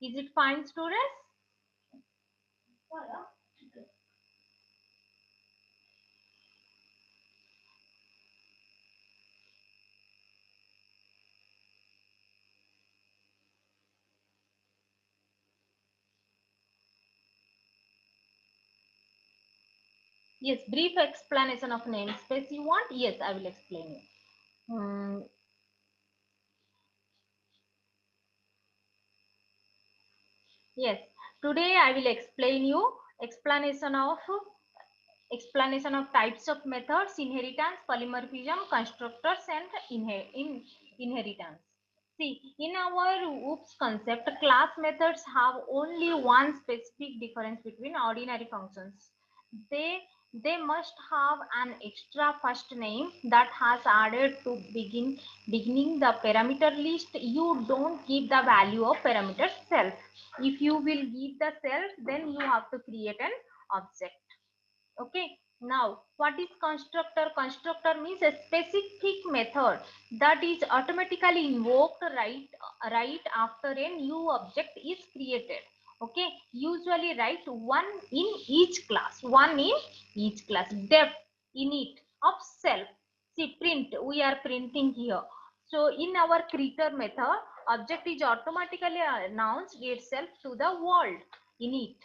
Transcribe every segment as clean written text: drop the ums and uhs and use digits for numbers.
Is it fine, students? Yes, brief explanation of namespace you want? Yes, I will explain you. Yes, today I will explain you explanation of types of methods, inheritance, polymorphism, constructors, and inheritance. See, in our OOPS concept, class methods have only one specific difference between ordinary functions. They they must have an extra first name that has added to beginning the parameter list. You don't give the value of parameter self. If you will give the self, then you have to create an object. Okay, now what is constructor? Constructor means a specific method that is automatically invoked right after a new object is created. Okay, usually write one in each class, def init of self. See, print, we are printing here. So in our creator method, object is automatically announced itself to the world init.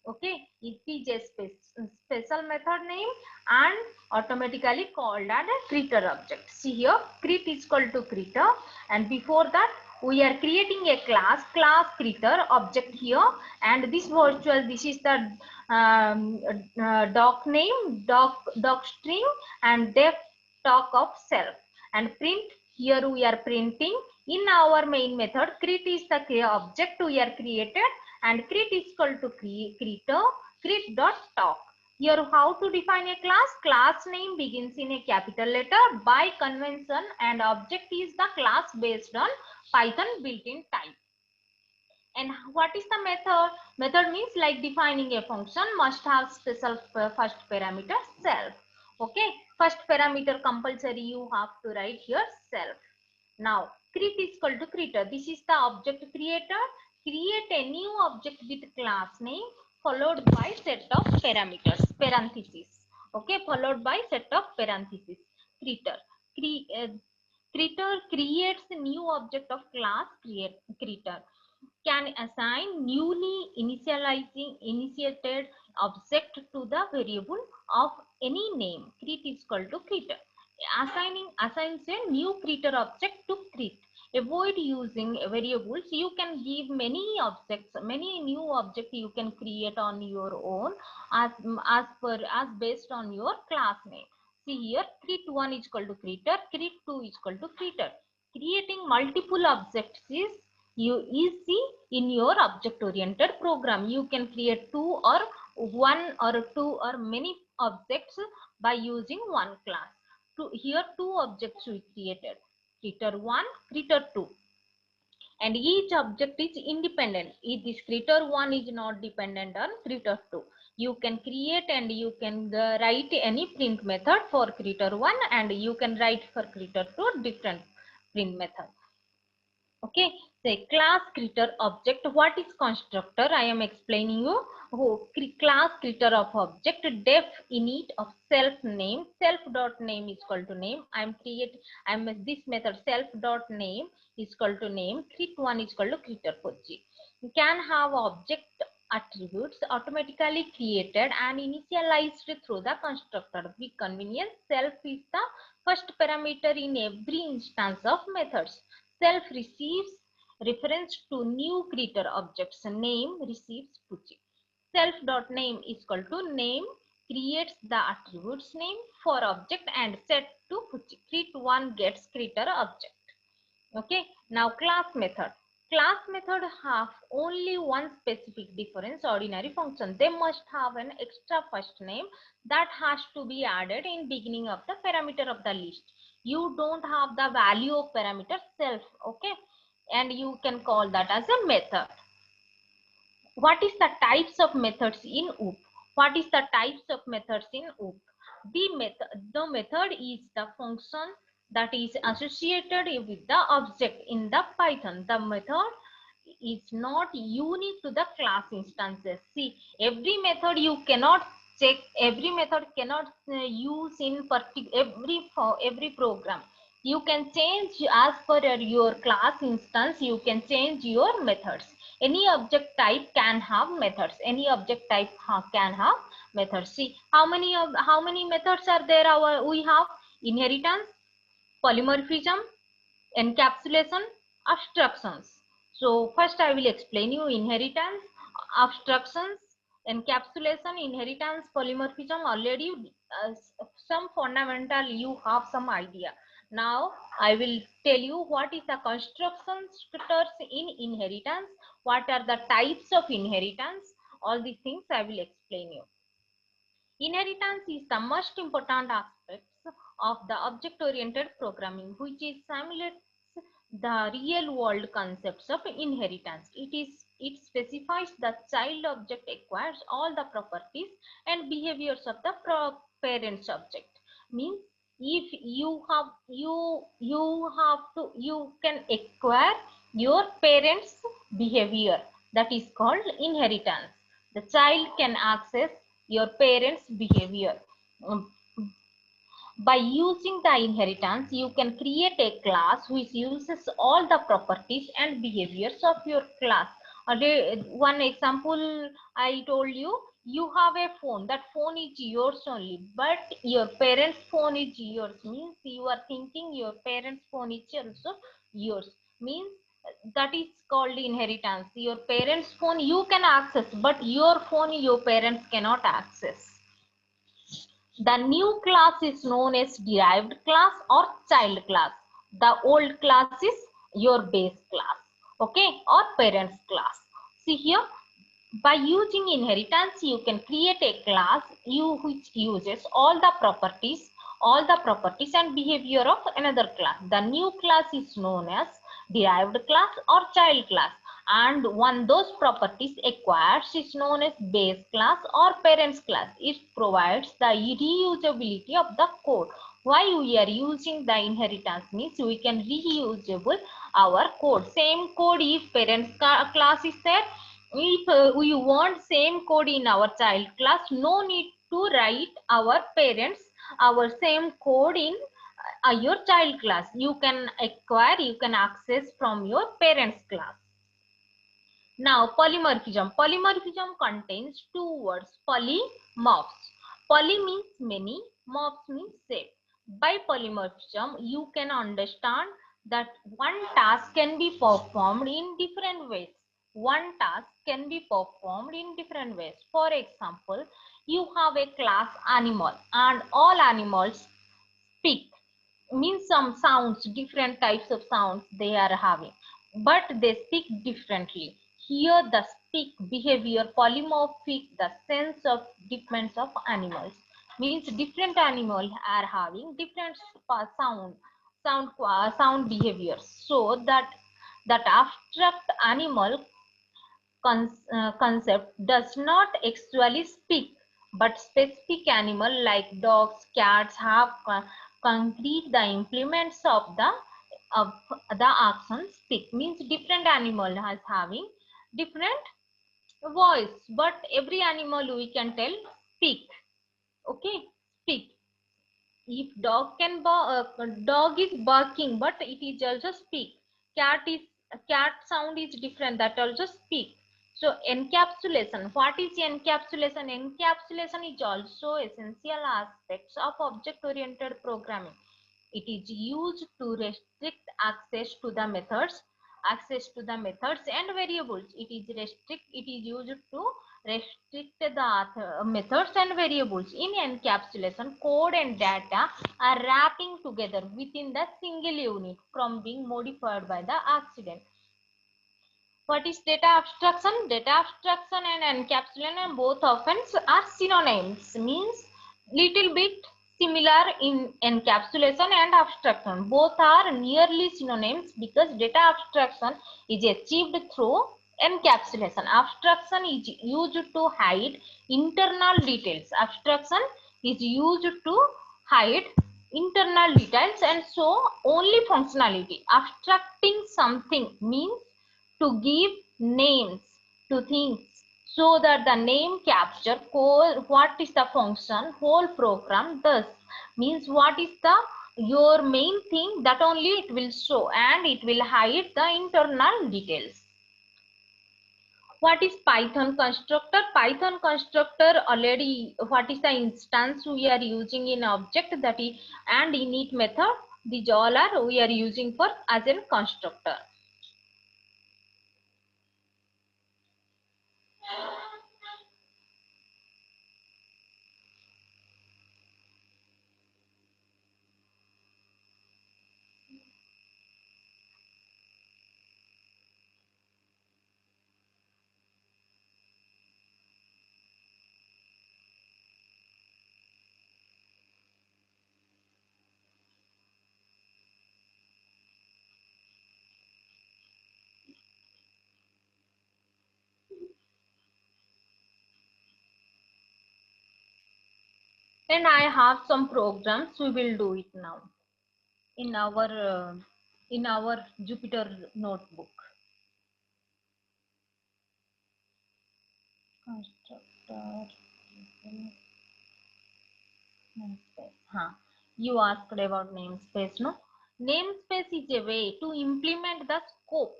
Okay, it is a special method name and automatically called as a creator object. See here, create is equal to creator, and before that we are creating a class creator object here, and this is the doc name, doc string, and def talk of self, and print. Here we are printing in our main method. Create is the object we are created, and create is equal to creator, create dot talk. Here how to define a class? Class name begins in a capital letter by convention, and object is the class based on Python built-in type. And what is the method? Method means like defining a function must have special first parameter self. Okay, first parameter compulsory you have to write here self. Now create is equal to creator. This is the object creator. Create a new object with class name followed by set of parameters, parentheses. Okay, followed by set of parentheses. Creator. Creator creates a new object of class creator. Can assign newly initiated object to the variable of any name. Create is equal to creator. Assigns a new creator object to create. Avoid using variables. You can give many objects, many new objects you can create on your own as based on your class name. See here, create 1 is equal to creator, create 2 is equal to creator. Creating multiple objects is easy in your object oriented program. You can create one or two or many objects by using one class. Here two objects we created, creator 1, creator 2, and each object is independent. If this creator 1 is not dependent on creator 2, you can create and you can write any print method for creator 1, and you can write for creator 2 different print method. Okay, say class creator object. What is constructor? I am explaining you. Class creator of object, def init of self name. Self dot name is equal to name. I'm this method self dot name is equal to name. Create 1 is equal to creator G. You can have object attributes automatically created and initialized through the constructor. Be convenient. Self is the first parameter in every instance of methods. Self receives reference to new creator objects. Name receives Pucci. Self.name is equal to name creates the attributes name for object and set to Pucci. Create 1 gets creator object. Okay, now class method. Class method have only one specific difference, ordinary function. They must have an extra first name that has to be added in beginning of the parameter of the list. You don't have the value of parameter self, okay, and you can call that as a method. What is the types of methods in OOP? What is the types of methods in OOP? The method is the function that is associated with the object in the Python. The method is not unique to the class instances. See, every method you cannot check, every method cannot use in every program. You can change as per your class instance, you can change your methods. Any object type can have methods. Any object type can have methods. See, how many methods are there? We have inheritance, polymorphism, encapsulation, abstractions. So first I will explain you inheritance, abstractions, encapsulation, inheritance, polymorphism. Already some fundamental you have some idea. Now I will tell you what is the construction structures in inheritance, what are the types of inheritance. All these things I will explain you. Inheritance is the most important aspect of the object-oriented programming, which is simulates the real-world concepts of inheritance. It specifies the child object acquires all the properties and behaviors of the parent subject. Means if you can acquire your parents' behavior, that is called inheritance. The child can access your parents' behavior. By using the inheritance, you can create a class which uses all the properties and behaviors of your class. One example I told you, you have a phone. That phone is yours only, but your parents' phone is yours. Means you are thinking your parents' phone is also yours. Means that is called inheritance. Your parents' phone you can access, but your phone your parents cannot access. The new class is known as derived class or child class. The old class is your base class, okay, or parents class. See here, by using inheritance, you can create a class which uses all the properties and behavior of another class. The new class is known as derived class or child class, and one those properties acquired is known as base class or parents class. It provides the reusability of the code. Why we are using the inheritance means we can reusable our code. Same code if parents class is there, if we want same code in our child class, no need to write our same code in your child class. You can acquire, you can access from your parents class. Now polymorphism. Polymorphism contains two words, polymorphs. Poly means many, morphs means shape. By polymorphism, you can understand that one task can be performed in different ways. One task can be performed in different ways. For example, you have a class animal and all animals speak. Means some sounds, different types of sounds they are having, but they speak differently. Here the speak behavior polymorphic, the sense of difference of animals. Means different animals are having different sound behaviors. So that abstract animal concept does not actually speak, but specific animal like dogs, cats have concrete the implements of the action speak. Means different animal has having different voice, but every animal we can tell speak. Okay, speak. If dog is barking, but it is also speak. Cat sound is different, that also speak. So encapsulation, what is encapsulation? Encapsulation is also essential aspects of object oriented programming. It is used to restrict access to the methods and variables. It is used to restrict the methods and variables. In encapsulation, code and data are wrapping together within the single unit from being modified by the accident. What is data abstraction? Data abstraction and encapsulation both often are synonyms. Means little bit similar in encapsulation and abstraction. Both are nearly synonyms because data abstraction is achieved through encapsulation. Abstraction is used to hide internal details. Abstraction is used to hide internal details and so only functionality. Abstracting something means to give names to things so that the name capture what is the function whole program does. Means what is the your main thing, that only it will show and it will hide the internal details. What is Python constructor? Python constructor already, what is the instance we are using in object, that is, and init method, these all are we are using for as a constructor. And I have some programs, we will do it now in our Jupyter notebook. Constructor. Namespace. Huh. You asked about namespace, no? Namespace is a way to implement the scope.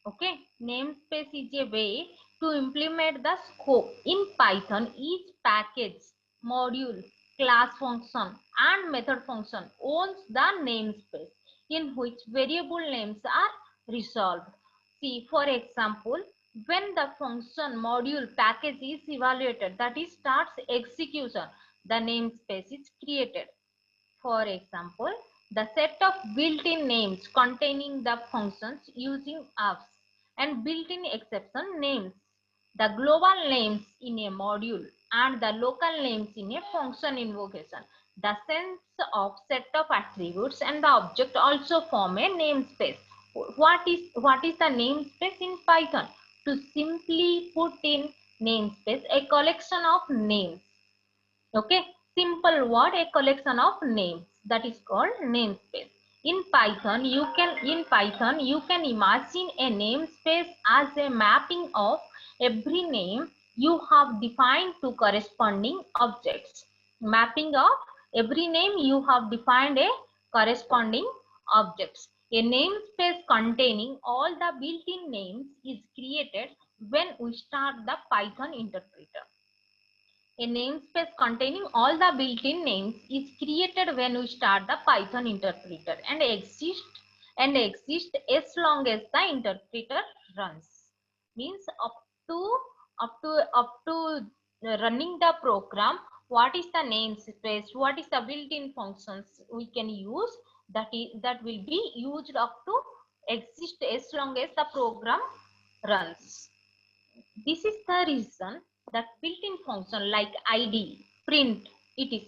Okay, namespace is a way to implement the scope. In Python, each package, module, class function, and method function owns the namespace in which variable names are resolved. See, for example, when the function module package is evaluated, that is starts execution, the namespace is created. For example, the set of built-in names containing the functions using apps and built-in exception names, the global names in a module and the local names in a function invocation. The sense of set of attributes and the object also form a namespace. What is the namespace in Python? To simply put in namespace, a collection of names. Okay, simple word, a collection of names, that is called namespace. In Python you can imagine a namespace as a mapping of every name you have defined to corresponding objects. Mapping of every name you have defined a corresponding objects. A namespace containing all the built-in names is created when we start the Python interpreter. A namespace containing all the built-in names is created when we start the Python interpreter and exists as long as the interpreter runs. Means up to running the program, what is the namespace, what is the built-in functions we can use, that will be used up to exist as long as the program runs. This is the reason that built-in function like id, print, etc.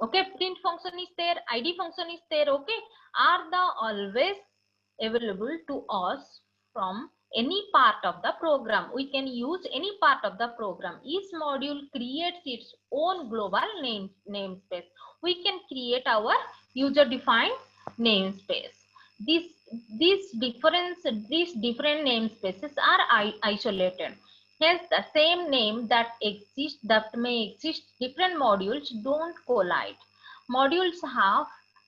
Okay, print function is there, id function is there, okay, are the always available to us from any part of the program. We can use any part of the program. Each module creates its own global namespace. We can create our user defined namespace. This these different namespaces are isolated. Hence, the same name that may exist different modules don't collide. Modules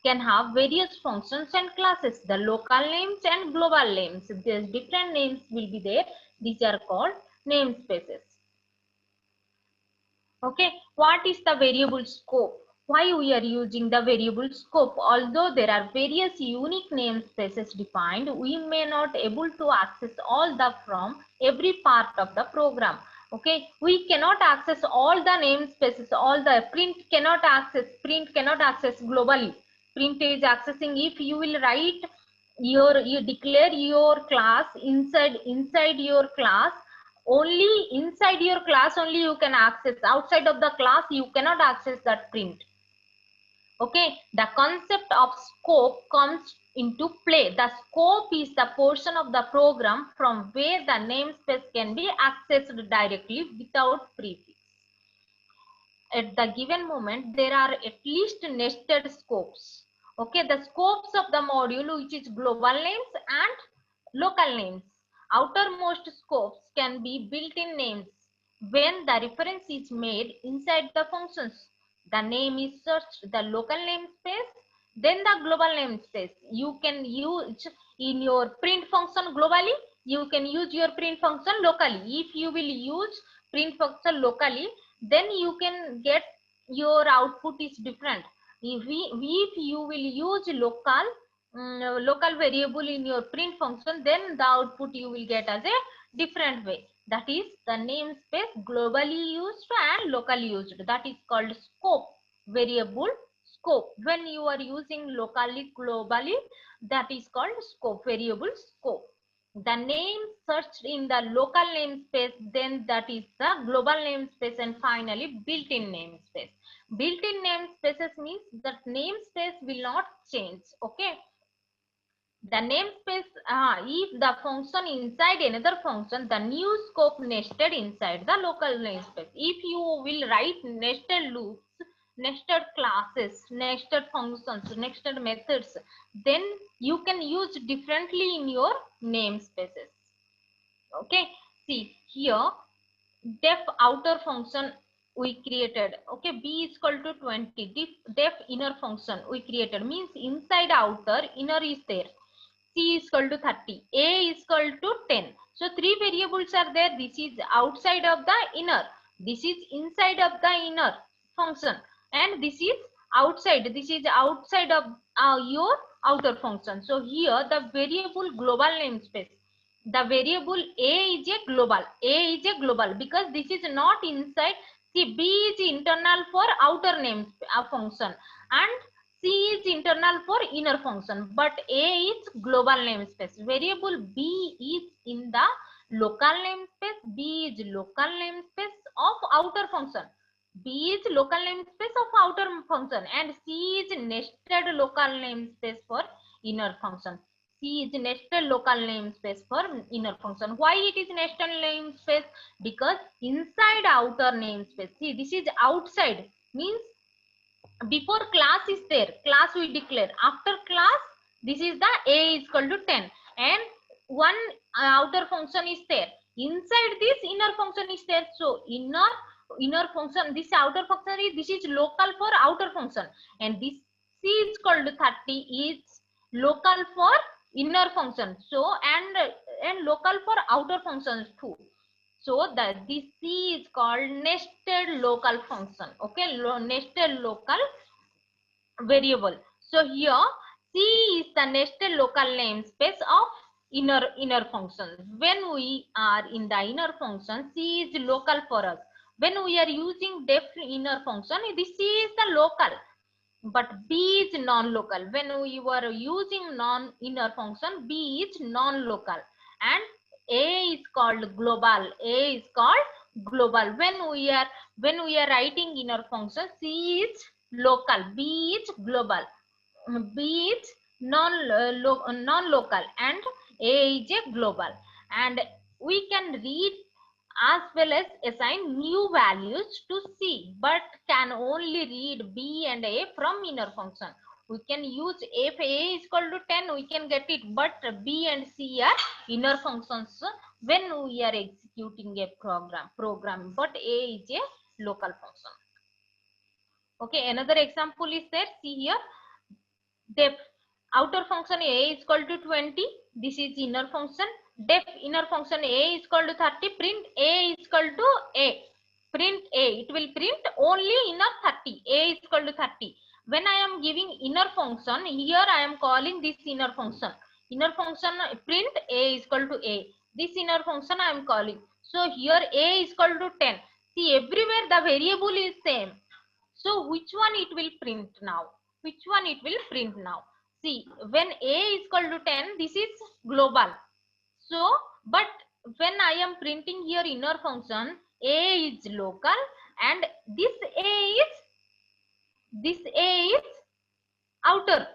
can have various functions and classes. The local names and global names. There's different names will be there. These are called namespaces. Okay, what is the variable scope? Why we are using the variable scope? Although there are various unique namespaces defined, we may not able to access all the from every part of the program. Okay, we cannot access all the namespaces, all the print cannot access globally. Print is accessing if you will write you declare your class inside your class, only inside your class only you can access, outside of the class you cannot access that print. Okay, the concept of scope comes into play. The scope is the portion of the program from where the namespace can be accessed directly without prefix. At the given moment there are at least nested scopes. Okay, the scopes of the module which is global names and local names outermost scopes can be built-in names when the reference is made inside the functions. The name is searched the local namespace, then the global namespace. You can use in your print function globally, you can use your print function locally. If you will use print function locally, then you can get your output is different. If you will use local variable in your print function, then the output you will get as a different way. That is the namespace globally used and locally used. That is called scope variable scope. When you are using locally globally, that is called scope variable scope. The name searched in the local namespace, then that is the global namespace, and finally built-in namespace. Built-in namespaces means that namespace will not change. Okay, the namespace, if the function inside another function, the new scope nested inside the local namespace. If you will write nested loops, nested classes, nested functions, nested methods, then you can use differently in your namespaces. Okay, see here, def outer function we created. Okay, b is equal to 20. Def inner function we created, means inside outer, inner is there. C is equal to 30, A is equal to 10. So three variables are there. This is outside of the inner, this is inside of the inner function, and this is outside. This is outside of your outer function. So here the variable global namespace, the variable A is a global. A is a global because this is not inside. See, B is internal for outer name function, and C is internal for inner function, but A is global namespace. Variable B is in the local namespace. B is local namespace of outer function. B is local namespace of outer function, and C is nested local namespace for inner function. C is nested local namespace for inner function. Why it is nested namespace? Because inside outer namespace. See, this is outside, means before class is there, class we declare. After class, this is the A is equal to 10, and one outer function is there. Inside this inner function is there. So inner function, this outer function is, this is local for outer function, and this C is called 30 is local for inner function. So and local for outer functions too. So that this C is called nested local function. Okay, nested local variable. So here C is the nested local namespace of inner functions. When we are in the inner function, C is local for us. When we are using def inner function, this C is the local, but B is non-local. When we were using non-inner function, B is non-local, and A is called global. A is called global. When we are writing inner function, C is local, B is global, B is non-local, and A is a global. And we can read as well as assign new values to C, but can only read B and A from inner function. We can use if A is equal to 10, we can get it, but B and C are inner functions when we are executing a program, but A is a local function. Okay, another example is there. See here, def outer function A is equal to 20. This is inner function. Def inner function A is equal to 30. Print A is equal to A. Print A. It will print only inner 30. A is equal to 30. When I am giving inner function, here I am calling this inner function. Inner function print A is equal to A. This inner function I am calling. So here A is equal to 10. See, everywhere the variable is same. So which one it will print now? Which one it will print now? See, when A is equal to 10, this is global. So, but when I am printing here inner function, A is local, and this A is outer.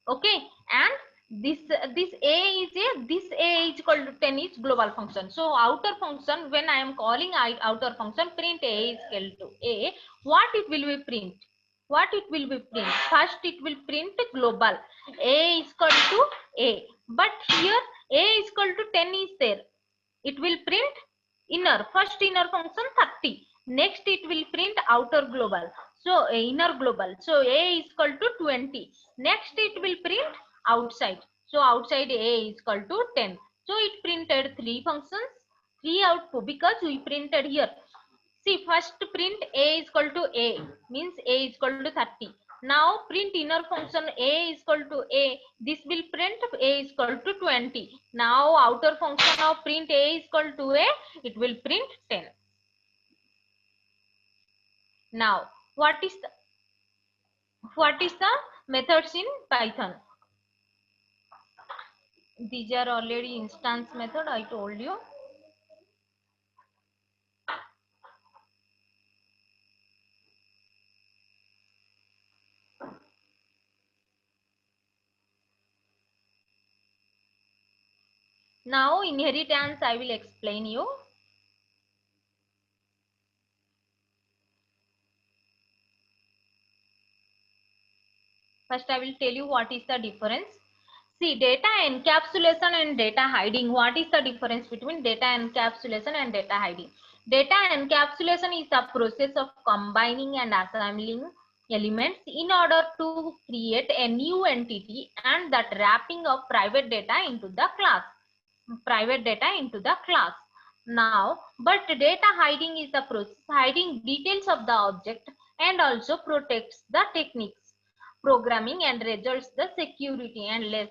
Okay, and this A is equal to 10 is global function. So outer function, when I am calling outer function, print A is equal to A, what it will be print? What it will be print? First it will print global. A is equal to A. But here A is equal to 10 is there. It will print inner, first inner function 30. Next it will print outer global. So inner global. So A is equal to 20. Next it will print outside. So outside A is equal to 10. So it printed 3 functions, 3 output, because we printed here. See, first print A is equal to A, means A is equal to 30. Now print inner function A is equal to A. This will print A is equal to 20. Now outer function of print A is equal to A, it will print 10. Now what is the methods in Python? These are already instance method, I told you. Now inheritance I will explain you. First I will tell you what is the difference. See, data encapsulation and data hiding. What is the difference between data encapsulation and data hiding? Data encapsulation is a process of combining and assembling elements in order to create a new entity, and that wrapping of private data into the class. Now, but data hiding is the process hiding details of the object and also protects the techniques, programming, and results the security and less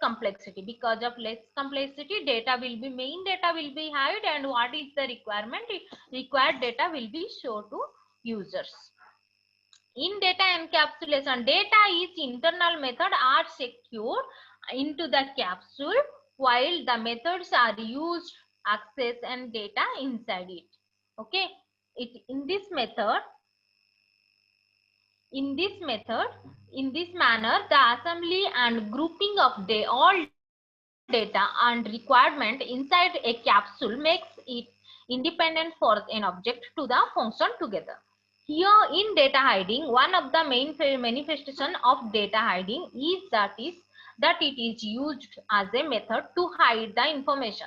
complexity. Because of less complexity, main data will be hide, and what is the requirement? Required data will be shown to users. In data encapsulation, data is internal method are secured into the capsule, while the methods are used access and data inside it. Okay, in this manner, the assembly and grouping of all data and requirement inside a capsule makes it independent for an object to the function together. Here in data hiding, one of the main manifestation of data hiding is that it is used as a method to hide the information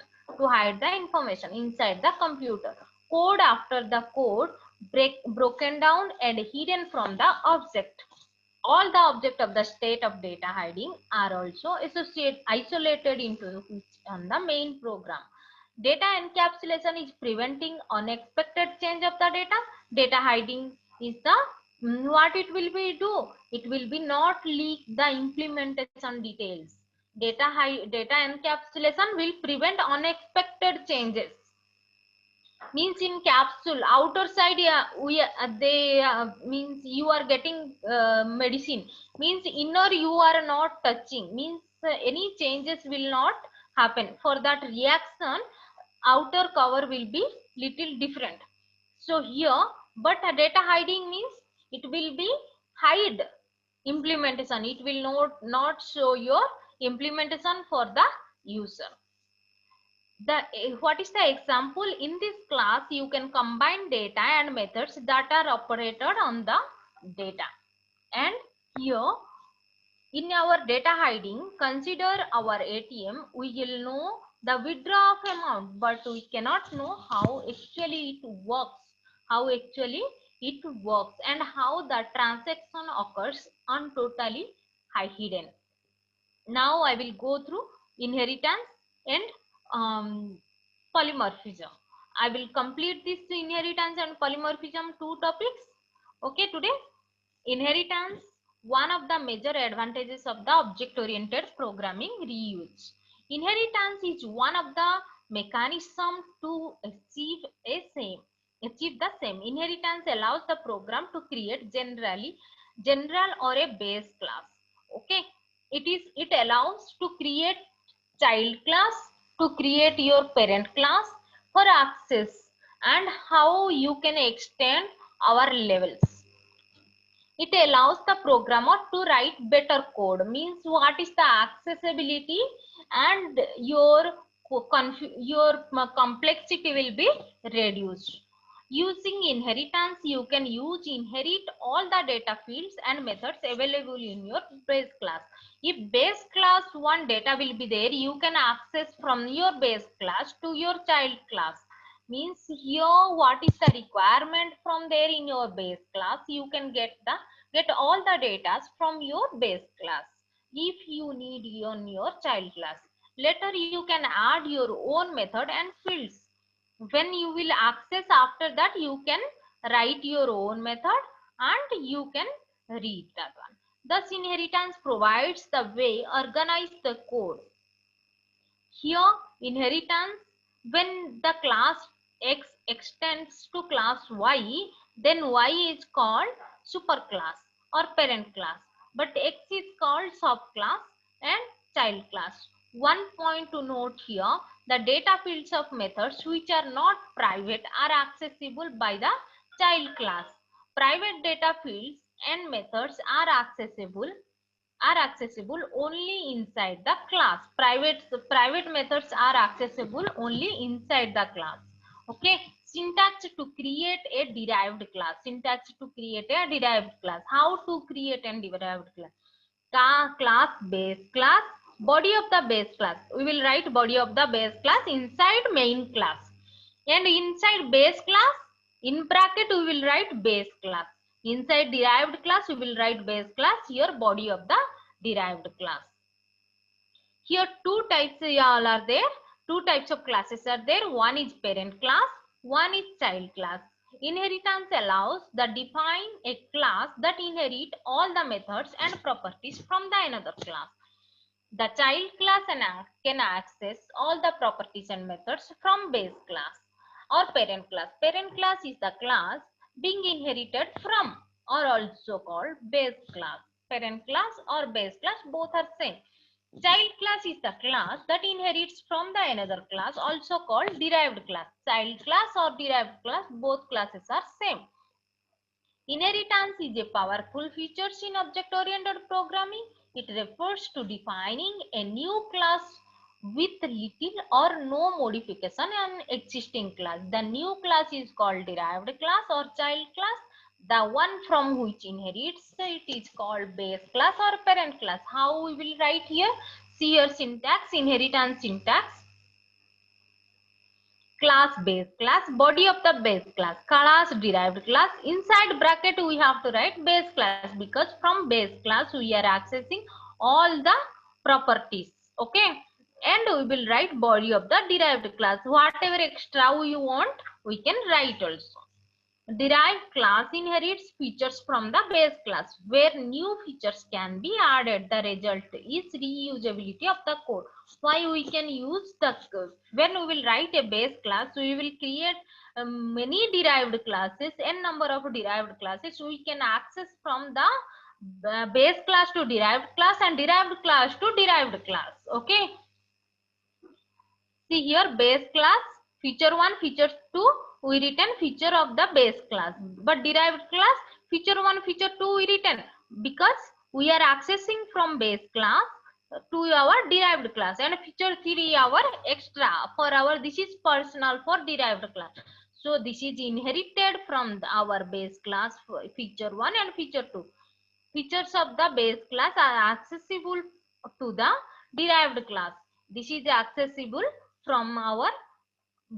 inside the computer. Code after the code broken down and hidden from the object. All the objects of the state of data hiding are also isolated into on the main program. Data encapsulation is preventing unexpected change of the data. Data hiding is the what it will be do. It will be not leak the implementation details. Data encapsulation will prevent unexpected changes. Means in capsule outer side, means you are getting medicine, means inner you are not touching, means any changes will not happen. For that reaction, outer cover will be little different. So here, but data hiding means it will be hide implementation. It will not show your implementation for the user. What is the example? In this class, you can combine data and methods that are operated on the data. And here in our data hiding, consider our ATM. We will know the withdraw of amount, but we cannot know how actually it works, and how the transaction occurs on totally hidden. Now I will go through inheritance and polymorphism. I will complete this inheritance and polymorphism 2 topics. Okay, today inheritance, one of the major advantages of the object oriented programming, reuse. Inheritance is one of the mechanism to achieve the same. Inheritance allows the program to create general or a base class. Okay, it allows to create child class, to create your parent class for access, and how you can extend our levels. It allows the programmer to write better code, means what is the accessibility, and your complexity will be reduced. Using inheritance, you can inherit all the data fields and methods available in your base class. If base class one data will be there, you can access from your base class to your child class. Means here what is the requirement from there in your base class, you can get all the data from your base class if you need on your child class. Later you can add your own method and fields. When you will access, after that you can write your own method and you can read that one. Thus inheritance provides the way organize the code. Here inheritance, when the class X extends to class Y, then Y is called superclass or parent class, but X is called subclass and child class. One point to note here, the data fields of methods which are not private are accessible by the child class. Private data fields and methods are accessible only inside the class. Private methods are accessible only inside the class. Okay, syntax to create a derived class. Syntax to create a derived class. How to create a derived class? Class base class, body of the base class. We will write body of the base class inside main class, and inside base class, in bracket we will write base class. Inside derived class we will write base class, here body of the derived class. Here two types all are there. Two types of classes are there. One is parent class, one is child class. Inheritance allows the define a class that inherit all the methods and properties from the another class. The child class can access all the properties and methods from base class or parent class. Parent class is the class being inherited from, or also called base class. Parent class or base class both are same. Child class is the class that inherits from the another class, also called derived class. Child class or derived class, both classes are same. Inheritance is a powerful feature in object-oriented programming. It refers to defining a new class with little or no modification on existing class. The new class is called derived class or child class. The one from which inherits it is called base class or parent class. How we will write here? See your syntax, inheritance syntax. Class base class, body of the base class derived class. Inside bracket we have to write base class because from base class we are accessing all the properties. Okay, and we will write body of the derived class. Whatever extra we want we can write also. Derived class inherits features from the base class where new features can be added. The result is reusability of the code. Why we can use the code? When we will write a base class, we will create many derived classes, n number of derived classes. We can access from the base class to derived class and derived class to derived class. Okay. See here base class, feature 1, feature 2, we written feature of the base class. But derived class, feature 1, feature 2 we written because we are accessing from base class to our derived class, and feature 3 our extra for our, this is personal for derived class. So this is inherited from our base class for feature 1 and feature 2. Features of the base class are accessible to the derived class. This is accessible from our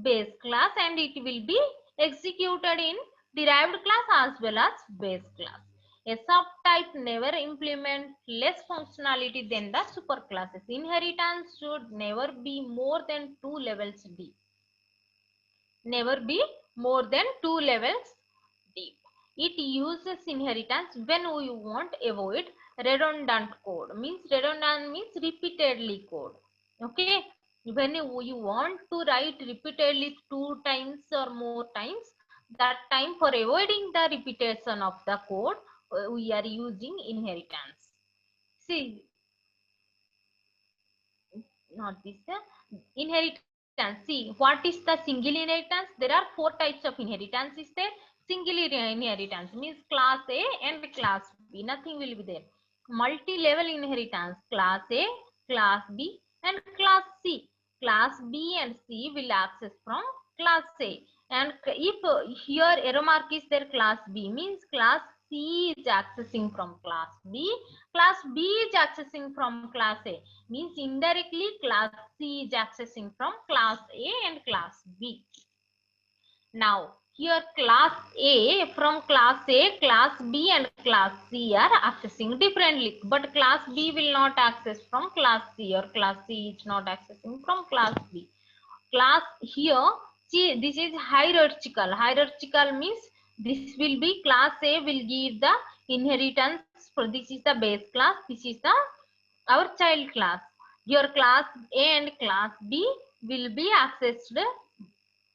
base class and it will be executed in derived class as well as base class. A subtype never implements less functionality than the superclasses. Inheritance should never be more than 2 levels deep. Never be more than 2 levels deep. It uses inheritance when we want avoid redundant code. Redundant means repeatedly code. Okay. When you want to write repeatedly 2 times or more times, that time for avoiding the repetition of the code, we are using inheritance. See, not this inheritance. See, what is the single inheritance? There are 4 types of inheritance is there. Single inheritance means class A and class B, nothing will be there. Multi-level inheritance, class A, class B and class C. Class B and C will access from class A. And if here arrow mark is there, class B, means class C is accessing from class B. Class B is accessing from class A, means indirectly class C is accessing from class A and class B. Now here class A, from class A, class B and class C are accessing differently, but class B will not access from class C, or class C is not accessing from class B. Class here, see, this is hierarchical. Hierarchical means this will be class A will give the inheritance. For this is the base class, this is the our child class. Your class A and class B will be accessed,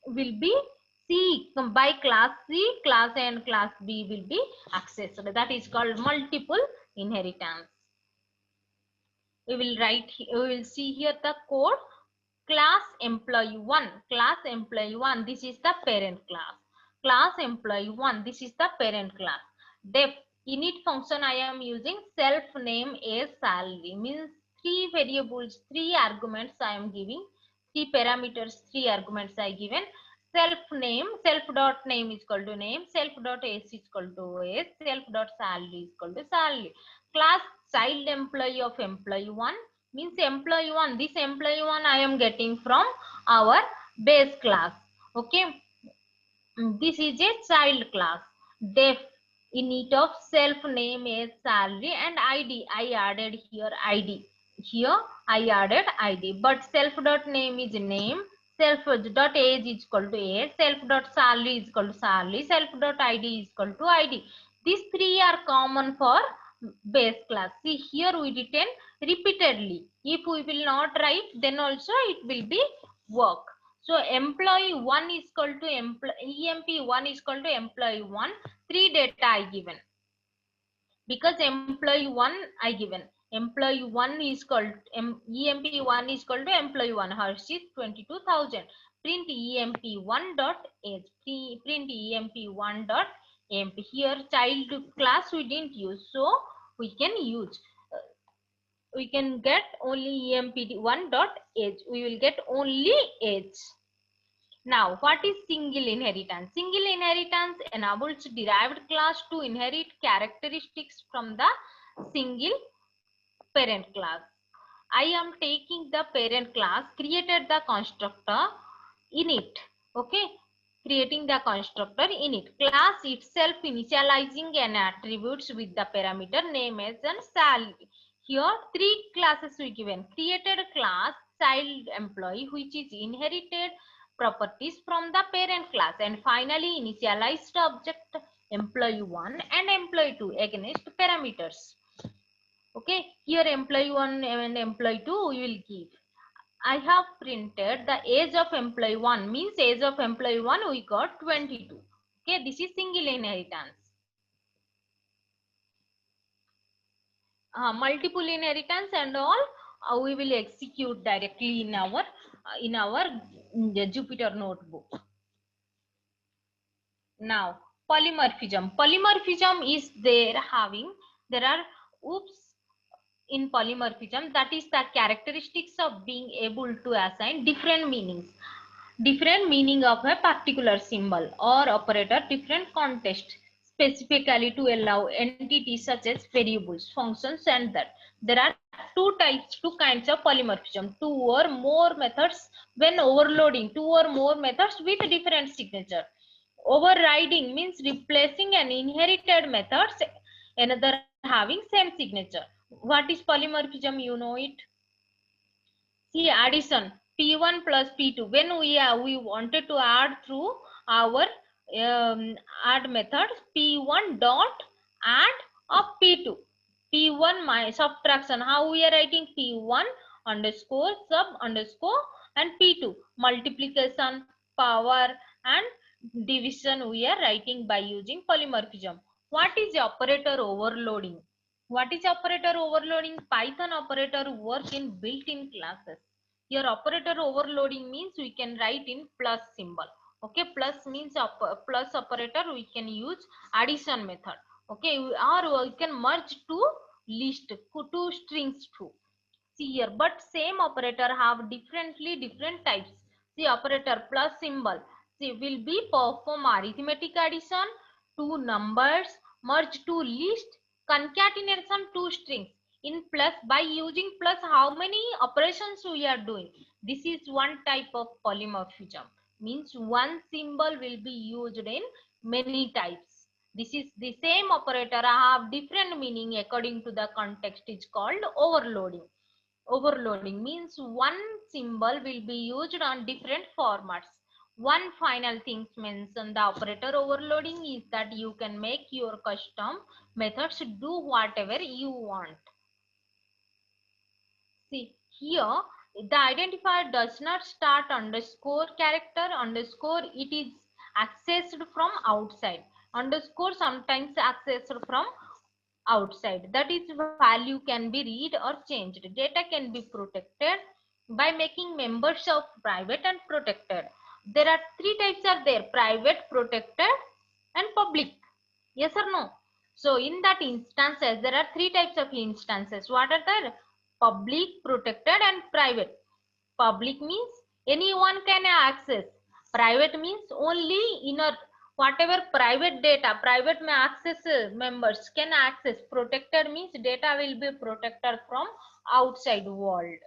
will be C by class C. Class A and class B will be accessed. That is called multiple inheritance. We will write, we will see here the code. Class employee 1, class employee 1, this is the parent class. Class employee 1, this is the parent class. Def init function I am using self name as salary, means 3 variables, 3 arguments I am giving, 3 parameters, 3 arguments I given. Self name, self dot name is equal to name, self dot age is equal to age, self dot salary is equal to salary. Class child employee of employee 1, means employee 1, this employee 1 I am getting from our base class. Okay, this is a child class. Def init of self name as salary and id, I added here id, here I added id, but self dot name is name, self dot age is equal to age, self dot salary is equal to salary, self dot id is equal to id. These three are common for base class. See, here we written repeatedly. If we will not write, then also it will be work. So employee 1 is equal to EMP 1 is equal to employee 1. 3 data I given, because employee 1 I given. Employee 1 is called EMP 1 is equal to employee 1. Hers is 22,000. Print EMP 1 dot age. Print EMP 1 dot EMP. Here child class we didn't use, so we can use. We can get only EMP 1 dot age. We will get only age. Now, what is single inheritance? Single inheritance enables derived class to inherit characteristics from the single parent class. I am taking the parent class, created the constructor init. Okay, creating the constructor init. Class itself initializing an attributes with the parameter name as and salary. Here, 3 classes we given. Created class child employee, which is inherited properties from the parent class, and finally initialized object employee 1 and employee 2 against parameters. Okay, here employee 1 and employee 2 we will give. I have printed the age of employee 1, means age of employee 1 we got 22. Okay, this is single inheritance. Multiple inheritance and all we will execute directly in our Jupyter notebook. Now polymorphism. Polymorphism is there are oops in polymorphism, that is the characteristics of being able to assign different meaning of a particular symbol or operator, different context, specifically to allow entities such as variables, functions, and that. There are two kinds of polymorphism: two or more methods when overloading, two or more methods with different signature. Overriding means replacing an inherited methods, another having same signature. What is polymorphism? You know it. See, addition P1 plus P2. When we wanted to add through our add method, P1 dot add of P2. P1 my subtraction. How we are writing? P1 underscore sub underscore and P2 multiplication, power, and division we are writing by using polymorphism. What is operator overloading? What is operator overloading? Python operator work in built-in classes. Here operator overloading means we can write in plus symbol. Okay, plus means plus operator we can use addition method. Okay, or we can merge two list, two strings too. See here, but same operator have different types. See operator plus symbol. will be perform arithmetic addition, two numbers, merge two list, concatenation two strings. In plus, by using plus, how many operations we are doing? This is one type of polymorphism. Means one symbol will be used in many types. This is the same operator have different meaning according to the context is called overloading. Overloading means one symbol will be used on different formats. One final thing mentioned the operator overloading is that you can make your custom methods do whatever you want. See here, the identifier does not start underscore character underscore. It is accessed from outside. Underscore sometimes accessed from outside. That is, value can be read or changed. Data can be protected by making members of private and protected. There are three types are there: private, protected, and public. Yes or no? So in that instances, there are three types of instances. What are there? Public, protected, and private. Public means anyone can access. Private means only inner, whatever private data, private may access members can access. Protected means data will be protected from outside world.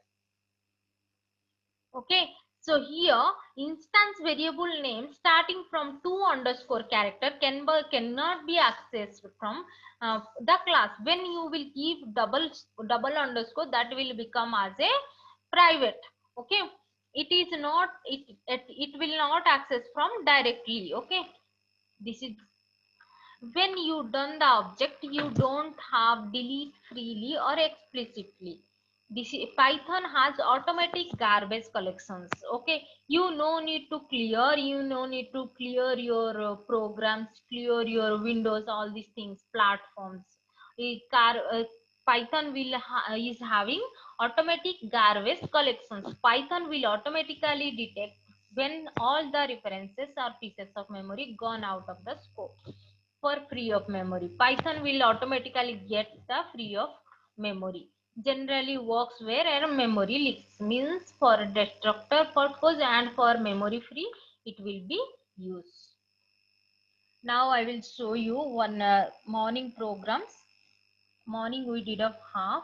Okay, so here instance variable name starting from 2 underscore character cannot be accessed from the class. When you will give double underscore, that will become as a private. Okay, it is not, it will not access from directly. Okay, this is when you done the object, you don't have delete freely or explicitly. This Python has automatic garbage collections. Okay, you no need to clear, you no need to clear your programs, clear your windows, all these things, platforms. Python is having automatic garbage collections. Python will automatically detect when all the references or pieces of memory gone out of the scope. For free of memory, Python will automatically get the free of memory. Generally works where memory leaks, means for destructor purpose and for memory free it will be used. Now I will show you one morning programs. Morning we did of half.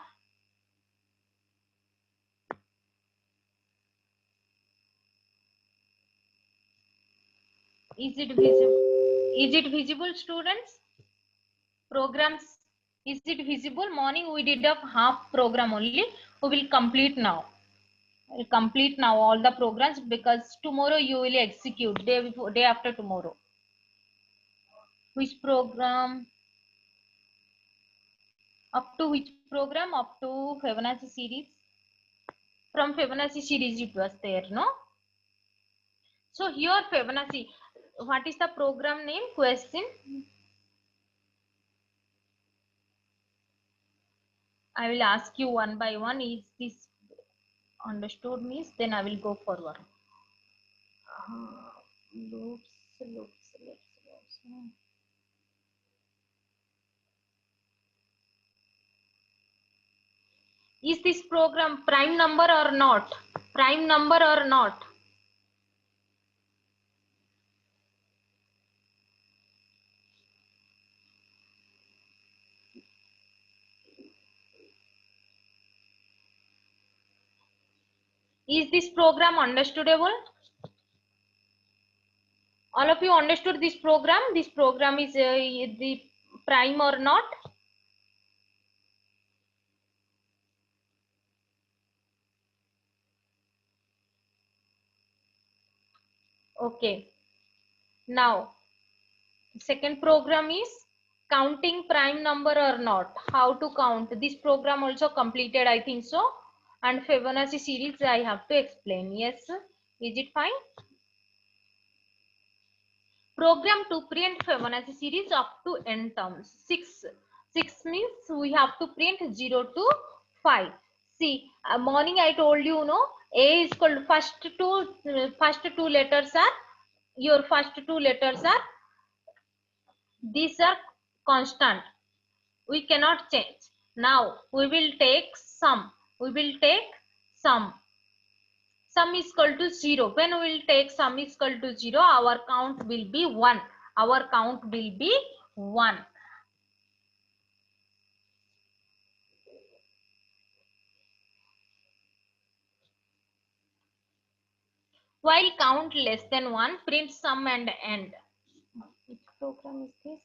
Is it visible? Is it visible, students? Programs, is it visible? Morning we did of half program only. We will complete now. I'll complete now all the programs because tomorrow you will execute day after tomorrow. Which program? Up to which program? Up to Fibonacci series. From Fibonacci series it was there, no? So here Fibonacci. What is the program name? Question. I will ask you one by one. Is this understood? Means then I will go forward. Loops. Is this program prime number or not? Prime number or not? Is this program understandable? All of you understood this program? This program is the prime or not? Okay. Now, second program is counting prime number or not. How to count? This program also completed, I think so. And Fibonacci series I have to explain. Yes. Is it fine? Program to print Fibonacci series up to n terms. 6 means we have to print 0 to 5. See, morning I told you, no, A is called first two letters are, your first two letters are, these are constant. We cannot change. Now we will take sum. We will take sum. sum is equal to 0. When we will take sum is equal to 0, our count will be 1. Our count will be 1. While count less than 1, print sum and end. Which program is this?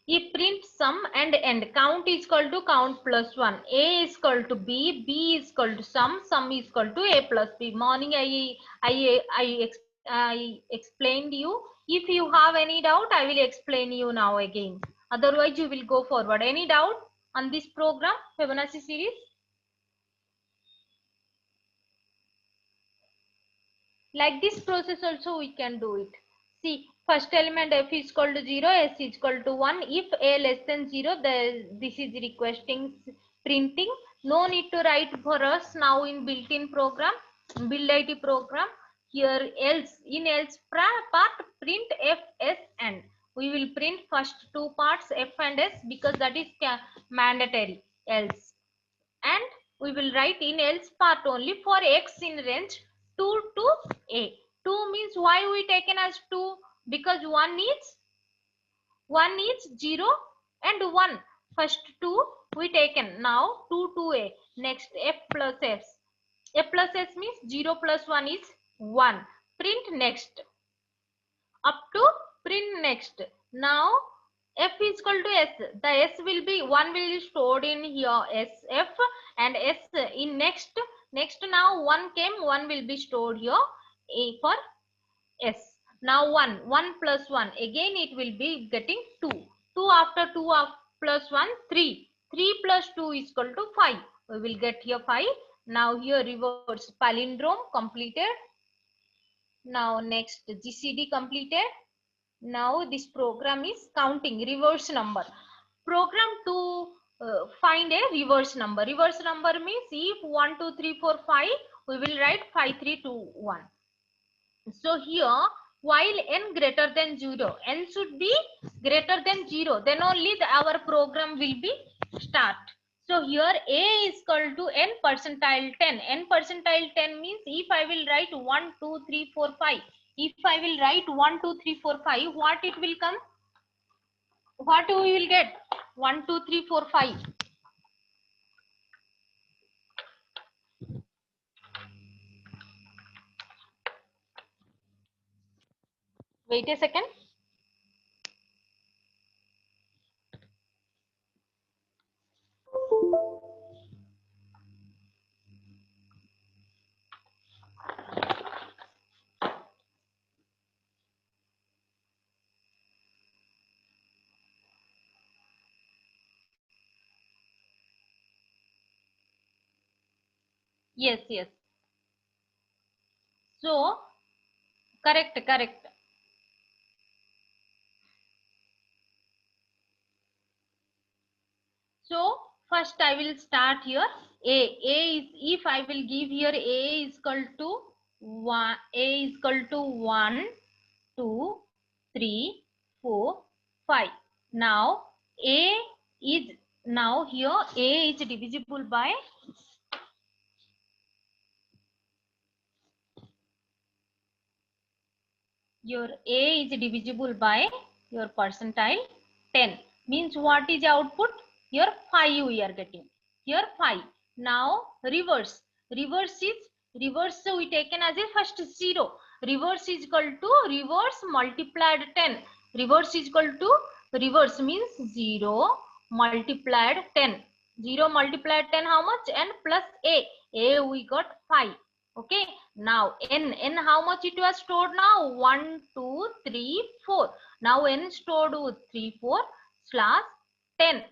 If print sum and end, count is equal to count plus 1, a is equal to b, b is equal to sum is equal to a plus b. Morning I explained you. If you have any doubt, I will explain you now again. Otherwise, you will go forward. Any doubt on this program, Fibonacci series? Like this process also we can do it. See, first element f is equal to 0, s is equal to 1. If a less than 0, this is requesting printing. No need to write for us now in built-in program, build IT program. Here else, in else part, print f, s, and. We will print first two parts f and s because that is mandatory else. And we will write in else part only for x in range 2 to a. 2 means why we taken as 2? Because 1 is 0 and 1. First 2 we taken. Now 2 to a. Next f plus s. F plus s means 0 plus 1 is 1. Print next. Up to print next. Now f is equal to s. The s will be 1 will be stored in here sf and s in next. Next now 1 came, 1 will be stored here a for s. Now 1 plus 1 again it will be getting 2. 2 after 2 plus 1 3. 3 plus 2 is equal to 5. We will get here 5. Now here reverse palindrome completed. Now next GCD completed. Now this program is counting reverse number. Program to find a reverse number. Reverse number means if 1 2 3 4 5, we will write 5 3 2 1. So here while n greater than 0, n should be greater than 0, then only our program will be start. So here a is equal to n percentile 10. N percentile 10 means if I will write 1 2 3 4 5, if I will write 1 2 3 4 5, what it will come? What we will get? 1 2 3 4 5. Wait a second. Yes, yes. So correct. So first I will start here. A is, if I will give here a is equal to 1, a is equal to 1 2 3 4 5. Now a is, now here a is divisible by, your a is divisible by your percentile 10, means what is output? Here 5 we are getting, here 5. Now reverse is, reverse so we taken as a first 0. Reverse is equal to reverse multiplied 10. Reverse is equal to, reverse means 0 multiplied 10. 0 multiplied 10 how much? N plus a we got 5. Okay, now n how much it was stored now? 1 2 3 4. Now n stored with 3 4 slash 10.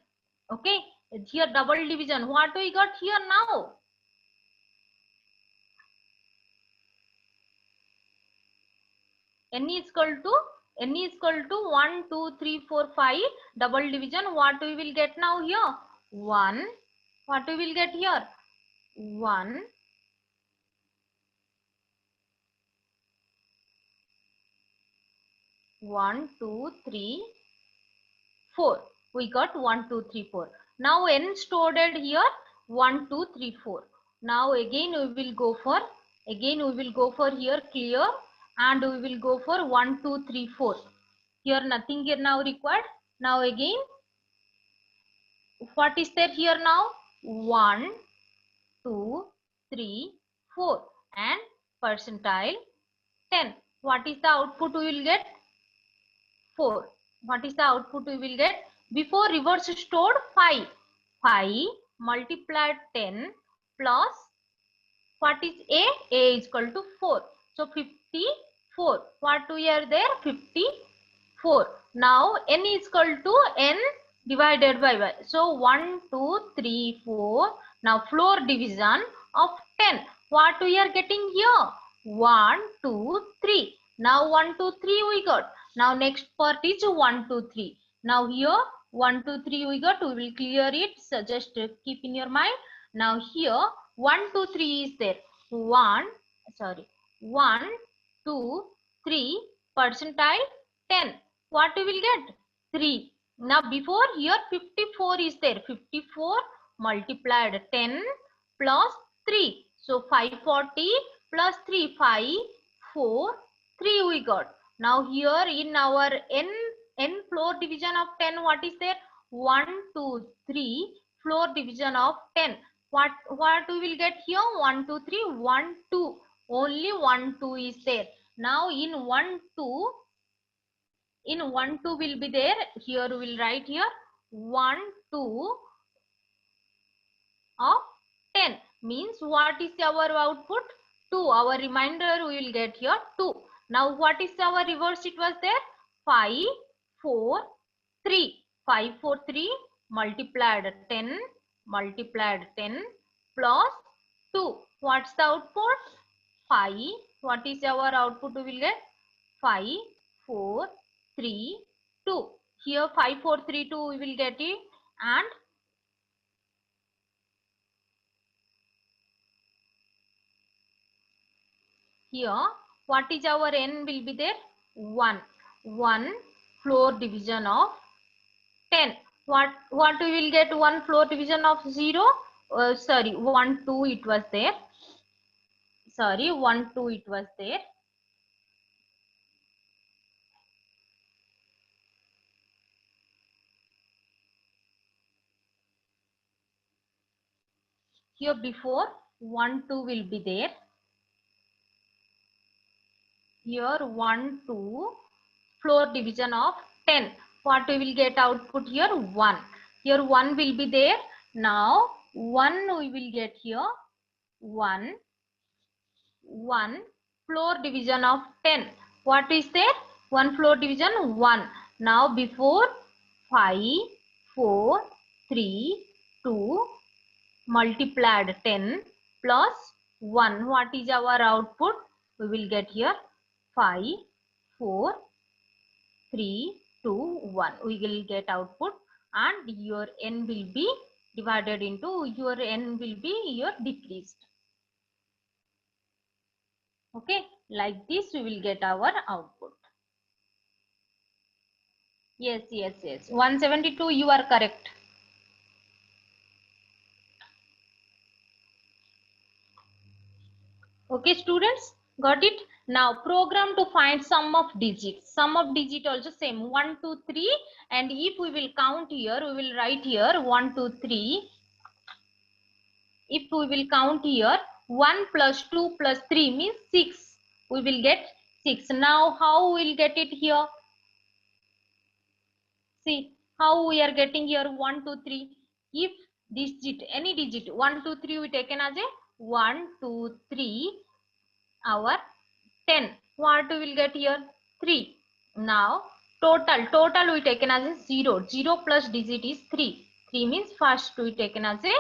Okay, here double division, what we got here now? N is equal to 1 2 3 4 5. Double division, what we will get now here? 1. What we will get here? 1 1 2 3 4. We got 1 2 3 4. Now n stored here 1, 2, 3, 4. Now again we will go for here clear, and we will go for 1, 2, 3, 4. Here nothing here now required. Now again what is there here now? 1, 2, 3, 4 and percentile 10. What is the output we will get? 4. What is the output we will get? Before reverse stored 5. 5 multiplied 10 plus what is A? A is equal to 4. So 54. What we are there? 54. Now n is equal to n divided by y. So 1, 2, 3, 4. Now floor division of 10. What we are getting here? 1, 2, 3. Now 1, 2, 3 we got. Now next part is 1, 2, 3. Now here 1, 2, 3 we got. We will clear it. So just keep in your mind. Now here 1, 2, 3 is there. 1, 2, 3 percentile 10. What we will get? 3. Now before here 54 is there. 54 multiplied 10 plus 3. So 540 plus 3, 5, 4, 3 we got. Now here in our n floor division of 10, what is there? 1, 2, 3 floor division of 10. What we will get here? 1, 2, 3, 1, 2. Only 1, 2 is there. Now in 1, 2 will be there. Here we will write here 1, 2 of 10 means what is our output? 2. Our remainder we will get here 2. Now what is our reverse? It was there 5, 4, 3. 5, 4, 3 multiplied 10 plus 2. What's the output? 5. What is our output we will get? 5, 4, 3, 2. Here 5, 4, 3, 2 we will get it, and here what is our n will be there? 1. 1 floor division of 10. What we will get? 1 floor division of 0? 1, 2 it was there. 1, 2 it was there. Here before 1, 2 will be there. Here 1, 2 floor division of 10. What we will get output here? 1. Here 1 will be there. Now 1 we will get here 1 floor division of 10. What is there? 1 floor division 1. Now before 5, 4, 3, 2 multiplied 10 plus 1. What is our output? We will get here 5, 4, 3, 2, 1. We will get output, and your n will be divided into your n will be your decreased. Okay, like this we will get our output. Yes. 172, you are correct. Okay, students, got it? Now program to find sum of digits. Sum of digit also same 1, 2, 3, and if we will count here, we will write here 1, 2, 3. If we will count here 1 plus 2 plus 3 means 6. We will get 6. Now how we will get it here? See how we are getting here 1, 2, 3. If this digit, any digit 1, 2, 3 we taken as a 1, 2, 3 our 10. What we will get here? 3. Now total we taken as a 0. 0 plus digit is 3. 3 means first we taken as a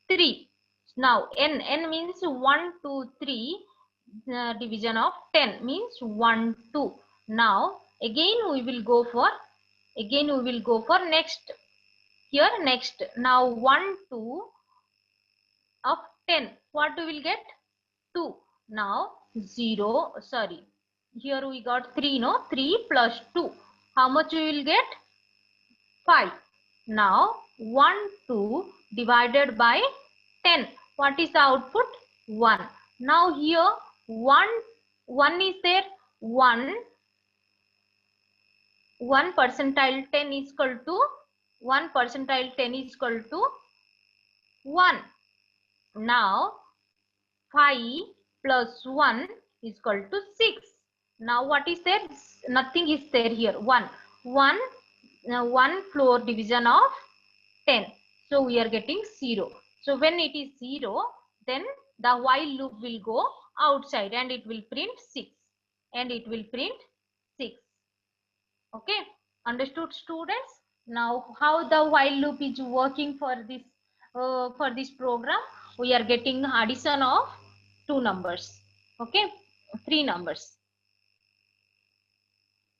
3. Now n means 1, 2, 3 division of 10 means 1, 2. Now again we will go for next. Here next. Now 1, 2 of 10. What we will get? 2. Now 0. Here we got 3. No, 3 plus 2. How much we will get? 5. Now 1, 2 divided by 10. What is the output? 1. Now here 1 is there. 1 percentile 10 is equal to 1 percentile 10 is equal to 1. Now 5 plus 1 is equal to 6. Now what is there? Nothing is there here. 1 floor division of 10. So we are getting 0. So when it is 0, then the while loop will go outside and it will print 6. And it will print 6. Okay, understood, students? Now how the while loop is working for this program? We are getting addition of 2 numbers. Okay, 3 numbers.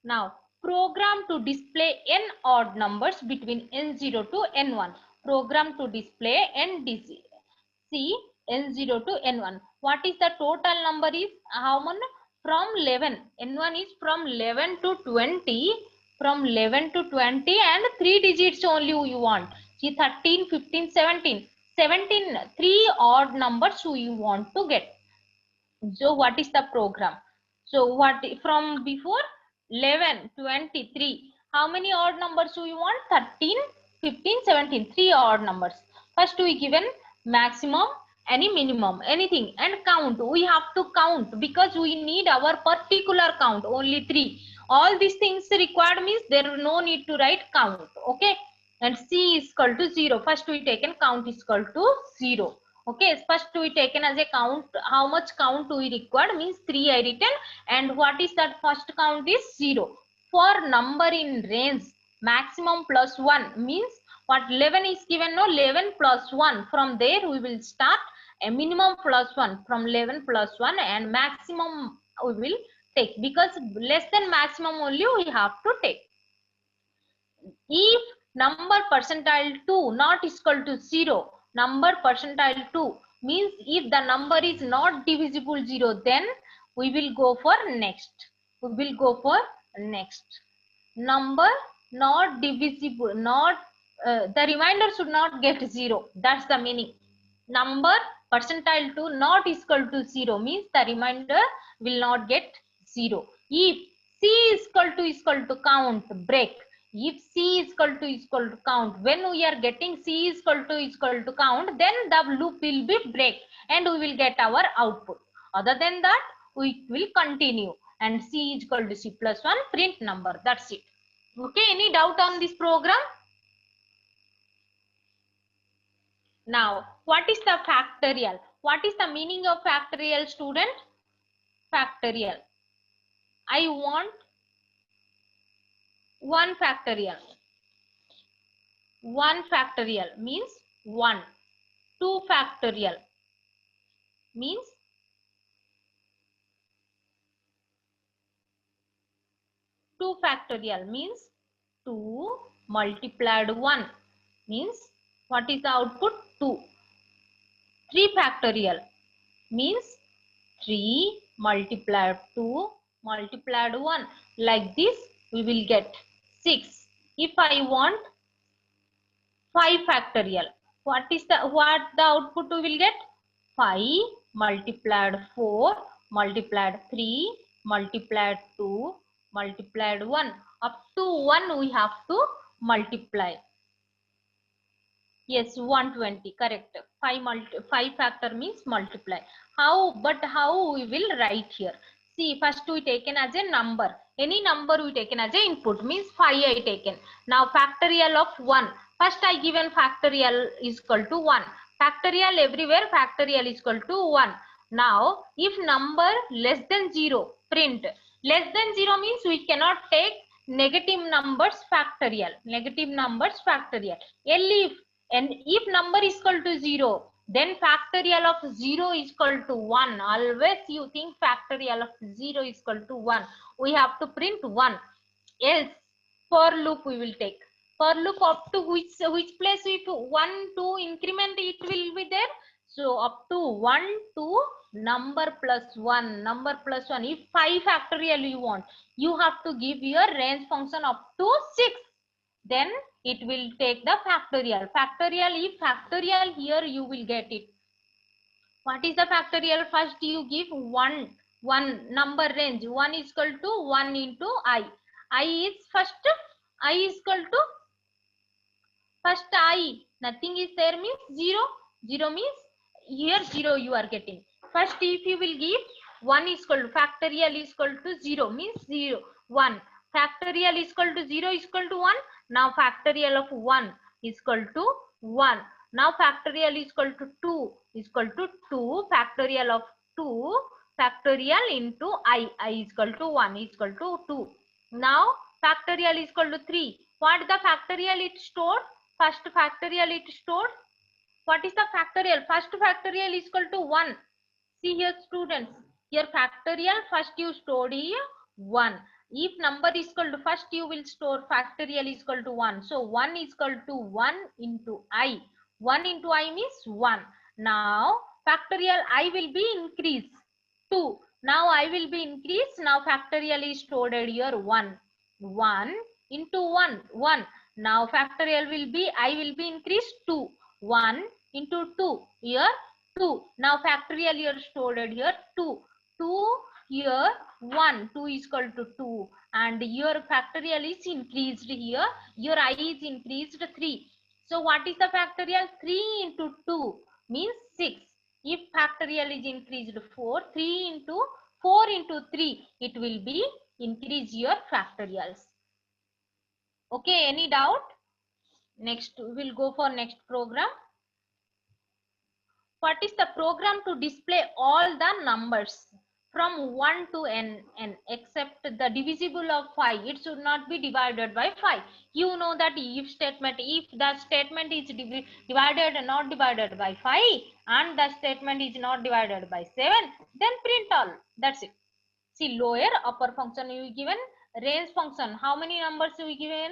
Now program to display n odd numbers between n0 to n1. Program to display n0 to n1. What is the total number is how many? From 11. n1 is from 11 to 20. From 11 to 20 and 3 digits only we want. See 13, 15, 17. 17, 3 odd numbers we want to get. So what is the program? So what from before 11, 23. How many odd numbers do you want? 13, 15, 17. 3 odd numbers. First we given maximum, any minimum, anything, and count. We have to count because we need our particular count, only 3. All these things required means there is no need to write count. Okay. And C is equal to 0. First we taken count is equal to 0. Okay, first we taken as a count, how much count we required means 3 I written, and what is that first count is 0. For number in range, maximum plus 1 means what 11 is given, no, 11 plus 1. From there we will start a minimum plus 1 from 11 plus 1 and maximum we will take because less than maximum only we have to take. If number percentile 2 not equal to 0, number percentile 2 means if the number is not divisible 0, then we will go for next. We will go for next. Number not divisible, not the remainder should not get 0. That's the meaning. Number percentile 2 not equal to 0 means the remainder will not get 0. If C is equal to count, break. If C is equal to count, when we are getting C is equal to count, then the loop will be break and we will get our output. Other than that, we will continue and C is equal to C plus 1, print number. That's it. Okay, any doubt on this program? Now, what is the factorial? What is the meaning of factorial, student? Factorial. I want 1 factorial. 1 factorial means 1. 2 factorial means 2 factorial means 2 multiplied 1 means what is the output? 2. 3 factorial means 3 multiplied 2 multiplied 1. Like this we will get 6. If I want 5 factorial, what the output we will get? 5 multiplied 4 multiplied 3 multiplied 2 multiplied 1. Up to 1 we have to multiply. Yes, 120, correct. 5 factor means multiply. How we will write here? See, first we taken as a number. Any number we taken as a input means 5 I taken. Now factorial of 1. First I given factorial is equal to 1. Factorial everywhere factorial is equal to 1. Now if number less than 0, print. Less than 0 means we cannot take negative numbers factorial. Negative numbers factorial. If number is equal to 0, then factorial of 0 is equal to 1. Always you think factorial of 0 is equal to 1. We have to print 1. Else for loop we will take. For loop up to which place if 1, 2 increment it will be there. So up to 1 to number plus 1. Number plus 1. If 5 factorial you want, you have to give your range function up to 6. Then it will take the factorial. Factorial, if factorial here you will get it. What is the factorial? First you give one number range. 1 is equal to 1 into I. I is first, I is equal to first I. Nothing is there means 0. 0 means here 0 you are getting. First if you will give 1 is equal to factorial is equal to 0 means 0. 1. Factorial is equal to 0 is equal to 1. Now factorial of 1 is equal to 1. Now factorial is equal to 2 is equal to 2. Factorial of 2 factorial into I is equal to 1 is equal to 2. Now factorial is equal to 3. What the factorial it stored? First factorial it stored. What is the factorial? First factorial is equal to 1. See here students, here factorial first you stored here 1. If number is equal to first you will store factorial is equal to 1. So 1 is equal to 1 into I. 1 into I means 1. Now factorial I will be increased 2. Now I will be increased. Now factorial is stored here 1. 1 into 1. 1. Now factorial will be, I will be increased 2. 1 into 2. Here 2. Now factorial here stored here 2. 2 here 1. 2 is equal to 2. And your factorial is increased here. Your I is increased 3. So what is the factorial? 3 into 2 means 6. If factorial is increased 4, 3 into 4 into 3, it will be increase your factorials. Okay, any doubt? Next, we'll go for next program. What is the program to display all the numbers from 1 to n except the divisible of 5? It should not be divided by 5. You know that if statement, if the statement is divided and not divided by 5 and the statement is not divided by 7, then print all. That's it. See, lower upper function you given, range function, how many numbers you given?